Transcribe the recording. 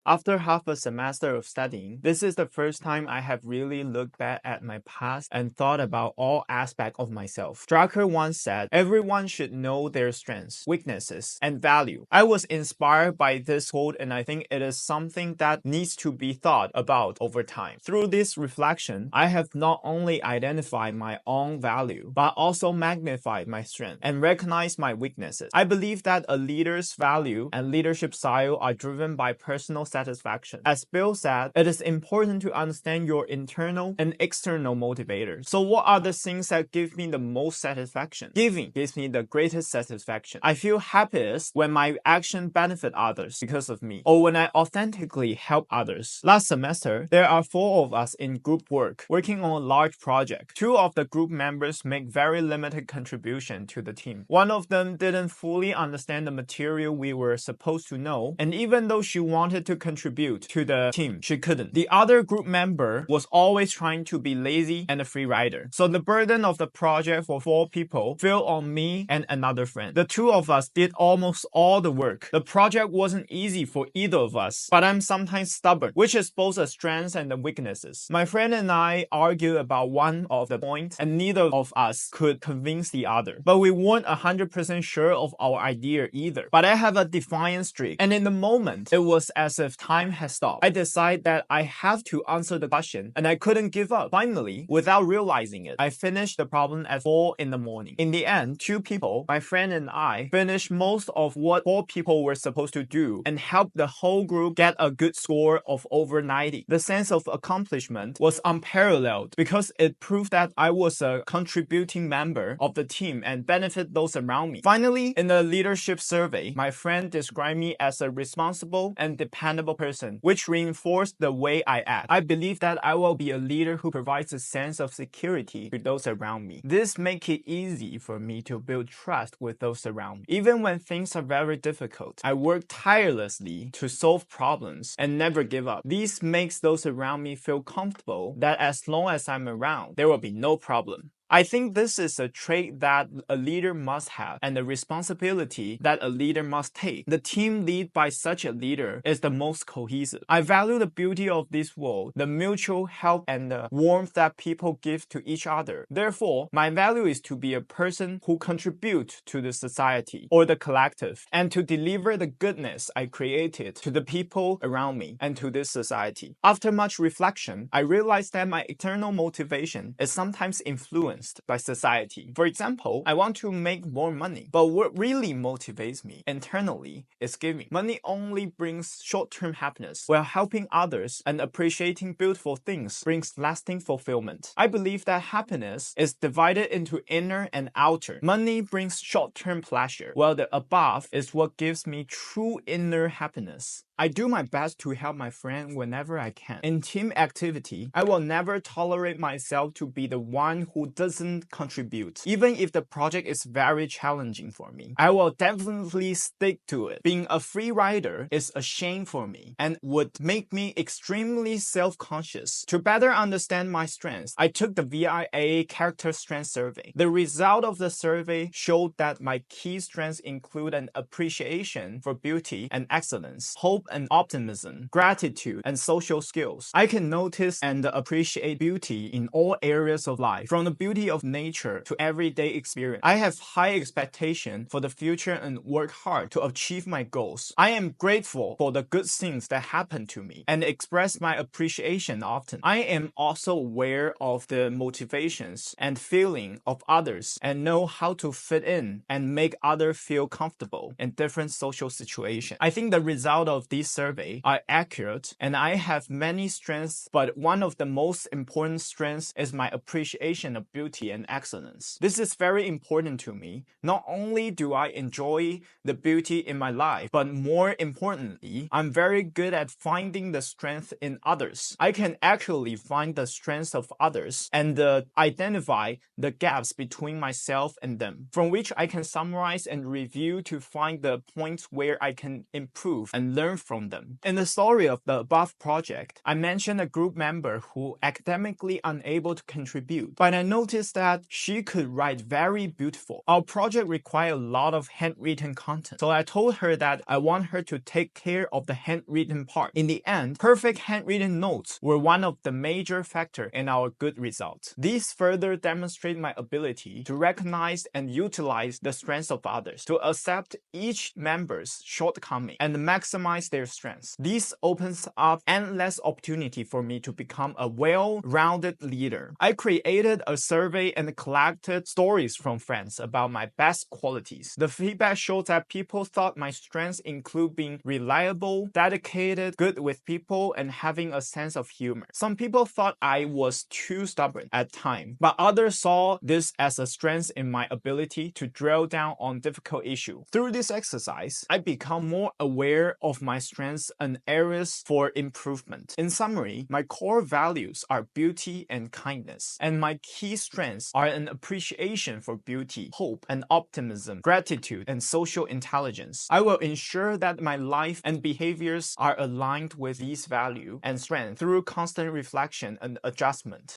After half a semester of studying, this is the first time I have really looked back at my past and thought about all aspects of myself. Drucker once said, everyone should know their strengths, weaknesses, and value. I was inspired by this quote, and I think it is something that needs to be thought about over time. Through this reflection, I have not only identified my own value, but also magnified my strength and recognized my weaknesses. I believe that a leader's value and leadership style are driven by personal satisfaction. As Bill said, it is important to understand your internal and external motivators. So what are the things that give me the most satisfaction? Giving gives me the greatest satisfaction. I feel happiest when my action benefit others because of me, or when I authentically help others. Last semester, there are 4 of us in group work, working on a large project. 2 of the group members make very limited contribution to the team. One of them didn't fully understand the material we were supposed to know, and even though she wanted to contribute to the team, she couldn't. The other group member was always trying to be lazy and a free rider. So the burden of the project for 4 people fell on me and another friend. The 2 of us did almost all the work. The project wasn't easy for either of us, but I'm sometimes stubborn, which is both a strength and a weaknesses. My friend and I argued about one of the points, and neither of us could convince the other. But we weren't 100% sure of our idea either. But I have a defiant streak, and in the moment, it was as if time has stopped. I decided that I have to answer the question, and I couldn't give up. Finally, without realizing it, I finished the problem at 4 in the morning. In the end, 2 people, my friend and I, finished most of what 4 people were supposed to do and helped the whole group get a good score of over 90. The sense of accomplishment was unparalleled because it proved that I was a contributing member of the team and benefited those around me. Finally, in the leadership survey, my friend described me as a responsible and dependable person, which reinforced the way I act. I believe that I will be a leader who provides a sense of security to those around me. This makes it easy for me to build trust with those around me. Even when things are very difficult, I work tirelessly to solve problems and never give up. This makes those around me feel comfortable that as long as I'm around, there will be no problem. I think this is a trait that a leader must have and a responsibility that a leader must take. The team led by such a leader is the most cohesive. I value the beauty of this world, the mutual help and the warmth that people give to each other. Therefore, my value is to be a person who contributes to the society or the collective and to deliver the goodness I created to the people around me and to this society. After much reflection, I realized that my internal motivation is sometimes influenced by society. For example, I want to make more money, but what really motivates me internally is giving. Money only brings short-term happiness, while helping others and appreciating beautiful things brings lasting fulfillment. I believe that happiness is divided into inner and outer. Money brings short-term pleasure, while the above is what gives me true inner happiness. I do my best to help my friend whenever I can. In team activity, I will never tolerate myself to be the one who doesn't contribute. Even if the project is very challenging for me, I will definitely stick to it. Being a free rider is a shame for me and would make me extremely self-conscious. To better understand my strengths, I took the VIA Character Strength Survey. The result of the survey showed that my key strengths include an appreciation for beauty and excellence, hope and optimism, gratitude, and social skills. I can notice and appreciate beauty in all areas of life, from the beauty of nature to everyday experience. I have high expectation for the future and work hard to achieve my goals. I am grateful for the good things that happen to me and express my appreciation often. I am also aware of the motivations and feeling of others and know how to fit in and make others feel comfortable in different social situations. I think the result of this survey are accurate, and I have many strengths, but one of the most important strengths is my appreciation of beauty and excellence. This is very important to me. Not only do I enjoy the beauty in my life, but more importantly, I'm very good at finding the strength in others. I can actually find the strengths of others and identify the gaps between myself and them, from which I can summarize and review to find the points where I can improve and learn from them. In the story of the above project, I mentioned a group member who academically unable to contribute, but I noticed that she could write very beautiful. Our project required a lot of handwritten content, so I told her that I want her to take care of the handwritten part. In the end, perfect handwritten notes were one of the major factors in our good results. These further demonstrate my ability to recognize and utilize the strengths of others, to accept each member's shortcoming and maximize their strengths. This opens up endless opportunity for me to become a well-rounded leader. I created a survey and collected stories from friends about my best qualities. The feedback shows that people thought my strengths include being reliable, dedicated, good with people, and having a sense of humor. Some people thought I was too stubborn at times, but others saw this as a strength in my ability to drill down on difficult issues. Through this exercise, I become more aware of my strengths and areas for improvement. In summary, my core values are beauty and kindness, and my key strengths are an appreciation for beauty, hope and optimism, gratitude, and social intelligence. I will ensure that my life and behaviors are aligned with these values and strengths through constant reflection and adjustment.